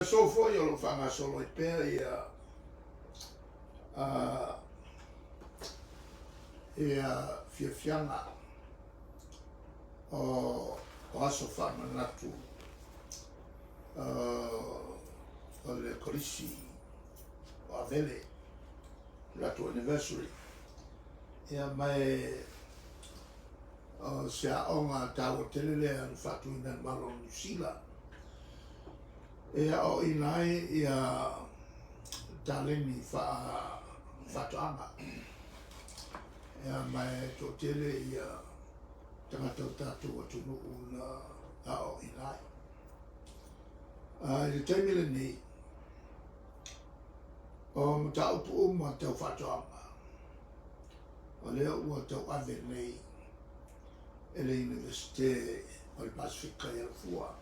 So foi o whanga solo I pēr ia whiawhianga o aso whamanatu o le korisi o Avele ratu anniversary ia mai se aonga tāua telele an whatuina Malo New Zealand o inai ia taleni whatoanga ia mai tō tele ia tangata o tātou atunu una o inai. I taimile ni o mta upu ma tau whatoanga o leo ua tau Avele nei ele Universite o le Pasifika i Alafua.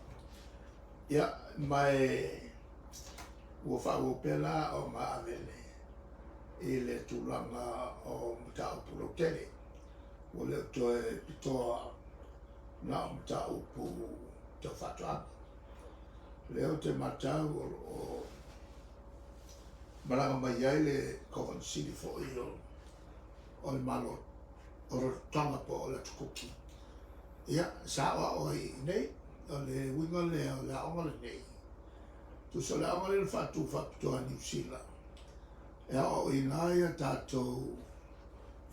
Ia mai ua whaupela o ma Avele i le tūlanga o mta upu Rotele. Ua leo toe pitoa na o mta upu tau whatoanga. Leo te matau o maranga mai ai le Coven City for o le Malo o le tanga po o le tukuki. Ia, sawa o i nei, o le winga le o le aonga le nei. Tu so le aonga le whapitoa New Zealand. Ea o i naia tātou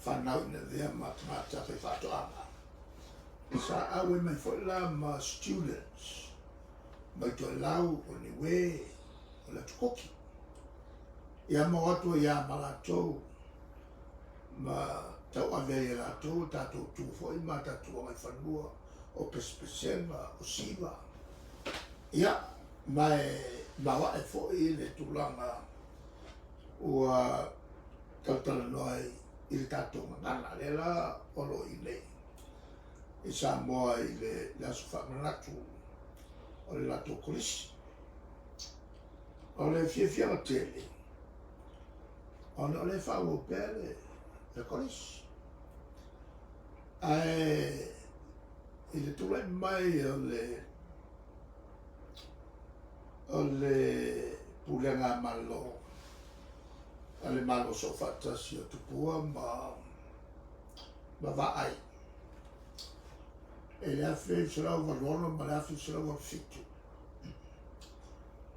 whanau ina dhea matamata pe whatoanga. Sa awe mai whaila ma students. Mai toi lau o ni we o le tukoki. Ia mo atua ia malatou ma tau Avele latou tātou tūwhoi ma tātou mai whanua o pespesenga o siva. Ia mai mawa e fwoi le tūlanga ua tautala noi i le tātou mangana le la olo i nei. I Samoa i le aso whamanatu o le lato kolisi. O le whiawhianga tele. O le whaua pēle le kolisi. Ai i le tūlai mai o le pulenga Malo. A le Malo so whatasi o Tupua ma Vaai. E le awhi sirau warono ma le awhi sirau wal fitu.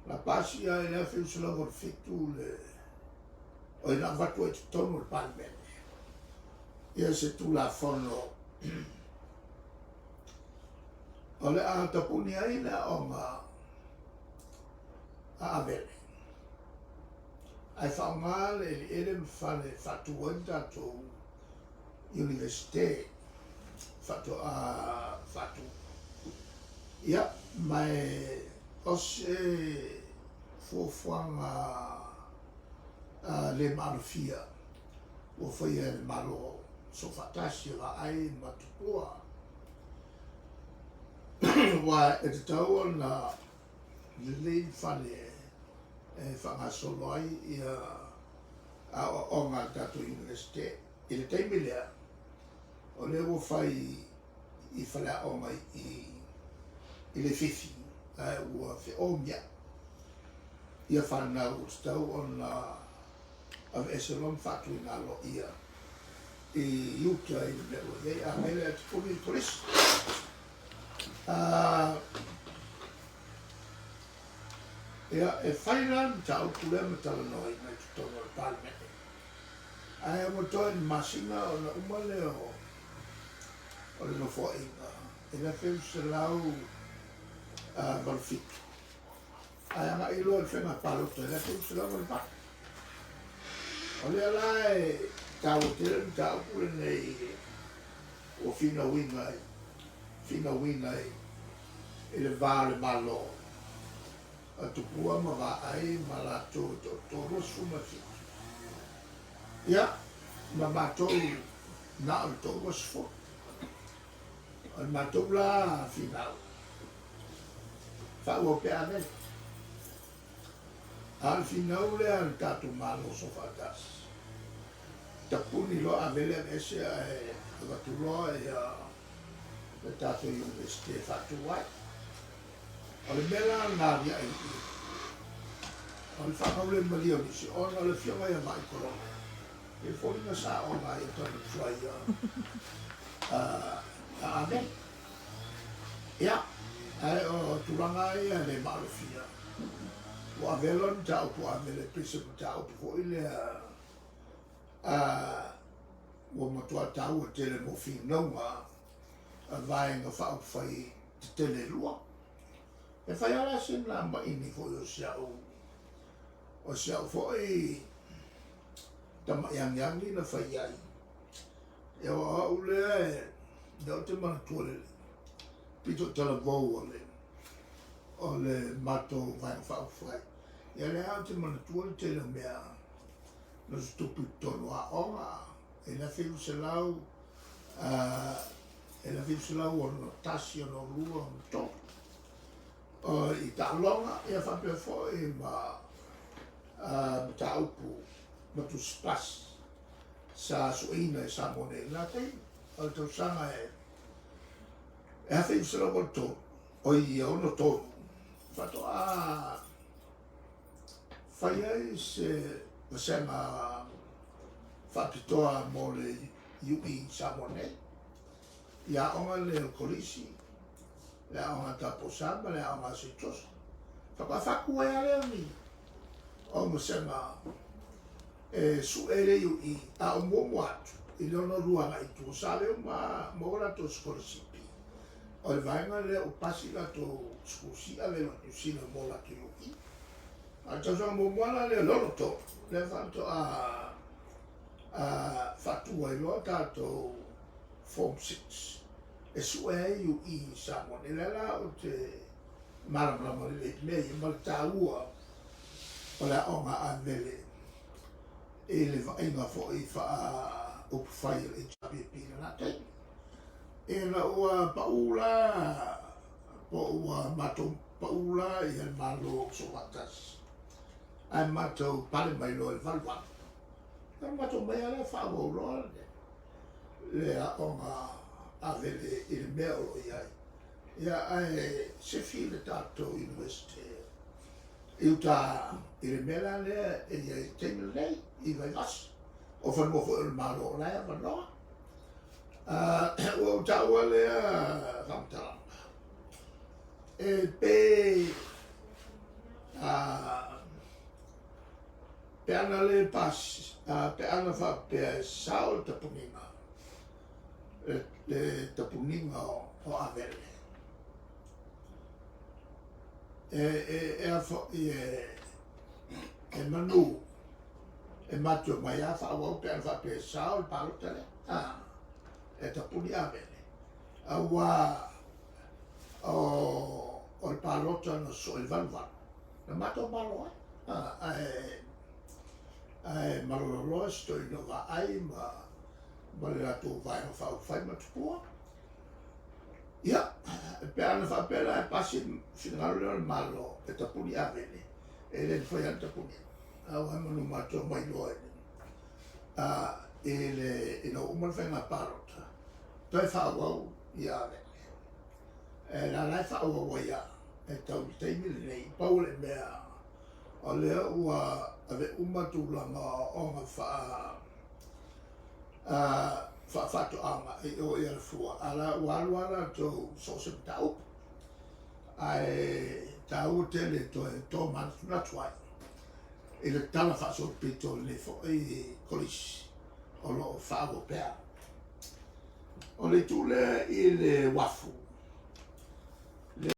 La pasi a le awhi sirau wal fitu le o ina watu e tonu le palmene. Ia se Tulafono. O le a tapunia ina o ma a Avele. Ai whaonga le ele mwhale whatuan tātou Universite whatu. Ia, mai ose fuafuanga le marufia. Ua whaia le Malo so whatasi Vaai ma Tupua. Wa e te tau na lei whale whangasolo ai ia o ngā tātou Universite. I le teimi lea, o le ua whai i whale o mai i le whiwhi, ua whi omia. Ia whanau o tau o na av eselon whatu i ngā lo ia. I iuta i le mea iei a mele a tupuni i polisi. Ia e whairan ta ukule me tala noi mai tutonga le palmene. Ai amo toi ni masinga o na umale o le nofo inga. E na wheu se lau valfitu. Ai anga ilo al whenga palota, e na wheu se lau valfitu. O le alae tau tira ni tau kule nei o fina wina i le vā le Malo. A Tupua ma Vaai ma latou toro suma fitu. Ia, ma matou na o le toro wasfo. O le matou la finau. Whaua pe Avele. Al finau le al tātou Malo so whatas. Tapuni lo Avele ese e watuloa le tātou Universite whatu wai. O le mela ngāria i o le whakaule malia ni si ona le whionga ia mai korona. E whoringa sa o ngai e tonu tuai a ame. Ia, ai o turanga ia le malofia. O Avele ni tau po Avele pese po tau po ile o matua tau o tele mo whinonga a Vaai nga whao whai te tele lua. E whai ala sin la ma ini fo o siau fo e tama yang ni na whai ai. E o aule e nao te mana tuale pito Tulafono o le mato Vaai nga whao whai. E le hao te mana tuale tele mea no se tupu tonu a onga e na whiu se lau o no tasi o no lua o no tō. O i ta longa e a whapea fo e ma ta upu ma tu spas sa suina e sa mone na te o le tausanga e a whiu se lau o tō o i o no tō whato whai ai se vasenga whapitoa mo le iui sa mone ia onga le kolisi, le onga taposama, le onga sitosa. Whakawhaku e alea ni. O masenga su ere iui a o momo atu. I lono ruanga i tu sale o maora to skolisipi. O le vaenga le o pasi la to skosia le no usina mo la to iui. A tausanga momoana le lono to. Le fanto fatua i loa tato Form 6. E su e i Samoa e la o te marama le lei ma taua o la onga Avele e le vaenga fo i wha o whai e tabi pina na te. E la ua paula po ua mato paula i al Malo o so watas. Ai mato pale mai lo e valwa. E mato mai ale wha o roa le a onga Avele i le mea o iai. Ia ai se fi le tato university. I uta i le mea lea e iai teime lei i vai vas. O whanmofo i le Malo o lea wanoa. O taua lea whamtaranga. E pe pe ana le pas, pe ana wha pe sao tapunia. Le tapunia o Avele. E manu e mato mai a whaawau pe ana wha pe sao le palotele. E tapunia Avele. Awa o le palota no so il valvano. Na mato malo ai malolo sto in Vaai ma le rato Vaai no whai ma Tupua. Ia, pe ana whapela e pasi whingaro leo le Malo e tapunia Avele. E le whai ana tapunia. Au hai manu mato mai loa e le ino uman whainga parota. Toi whaawau i Avele. E la lai whaawau ia e tau teimi le nei pau le mea o lea ua ave umatulanga o nga whaato anga e o ia le fua. Ala waluana to sosem tau. Ai tau tele to e tō manatuna tuai. E le tala whaaso pito le fo e kolisi o lo whaago pēr. O le tūle i le wafu.